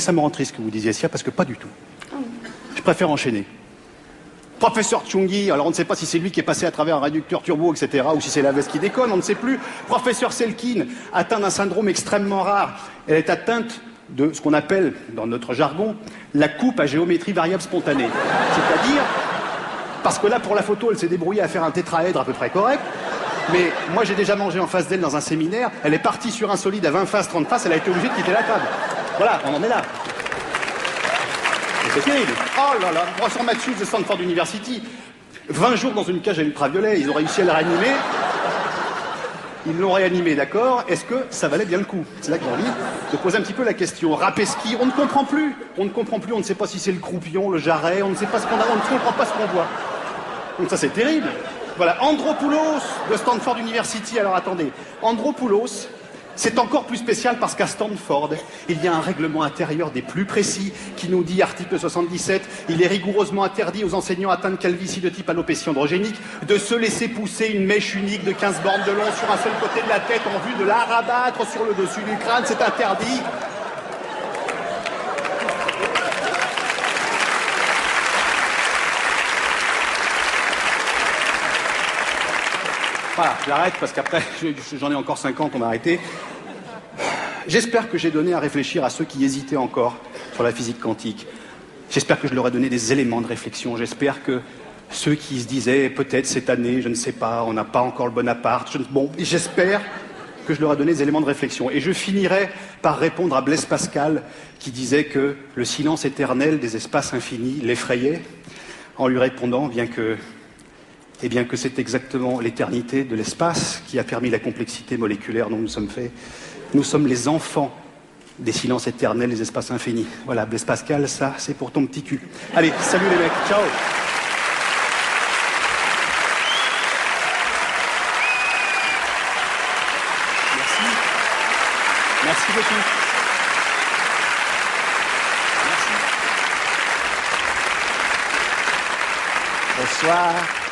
ça me rend triste que vous disiez ça, parce que pas du tout. Je préfère enchaîner. Professeur Tchungi, alors on ne sait pas si c'est lui qui est passé à travers un réducteur turbo, etc., ou si c'est la veste qui déconne, on ne sait plus. Professeur Selkin, atteint d'un syndrome extrêmement rare. Elle est atteinte de ce qu'on appelle, dans notre jargon, la coupe à géométrie variable spontanée. C'est-à-dire, parce que là, pour la photo, elle s'est débrouillée à faire un tétraèdre à peu près correct, mais moi, j'ai déjà mangé en face d'elle dans un séminaire, elle est partie sur un solide à 20 faces, 30 faces, elle a été obligée de quitter la table. Voilà, on en est là. C'est terrible. Oh là là, professeur Matthews de Stanford University. 20 jours dans une cage à ultraviolet, ils ont réussi à la réanimer. Ils l'ont réanimé, d'accord. Est-ce que ça valait bien le coup? C'est là que j'ai envie de poser un petit peu la question. Rapeski, on ne comprend plus. On ne comprend plus, on ne sait pas si c'est le croupion, le jarret, on ne sait pas ce qu'on a, on ne comprend pas ce qu'on voit. Donc ça, c'est terrible. Voilà, Andropoulos de Stanford University. Alors attendez, Andropoulos, c'est encore plus spécial parce qu'à Stanford, il y a un règlement intérieur des plus précis qui nous dit, article 77, il est rigoureusement interdit aux enseignants atteints de calvitie de type alopécie androgénique de se laisser pousser une mèche unique de 15 bornes de long sur un seul côté de la tête en vue de la rabattre sur le dessus du crâne, c'est interdit. Voilà, j'arrête parce qu'après, j'en ai encore 50, on m'a arrêté. J'espère que j'ai donné à réfléchir à ceux qui hésitaient encore sur la physique quantique. J'espère que je leur ai donné des éléments de réflexion. J'espère que ceux qui se disaient, peut-être cette année, je ne sais pas, on n'a pas encore le bon appart. Bon, j'espère que je leur ai donné des éléments de réflexion. Et je finirai par répondre à Blaise Pascal, qui disait que le silence éternel des espaces infinis l'effrayait, en lui répondant, bien que c'est exactement l'éternité de l'espace qui a permis la complexité moléculaire dont nous sommes faits. Nous sommes les enfants des silences éternels, des espaces infinis. Voilà, Blaise Pascal, ça, c'est pour ton petit cul. Allez, salut les mecs, ciao. Merci. Merci beaucoup. Merci. Bonsoir.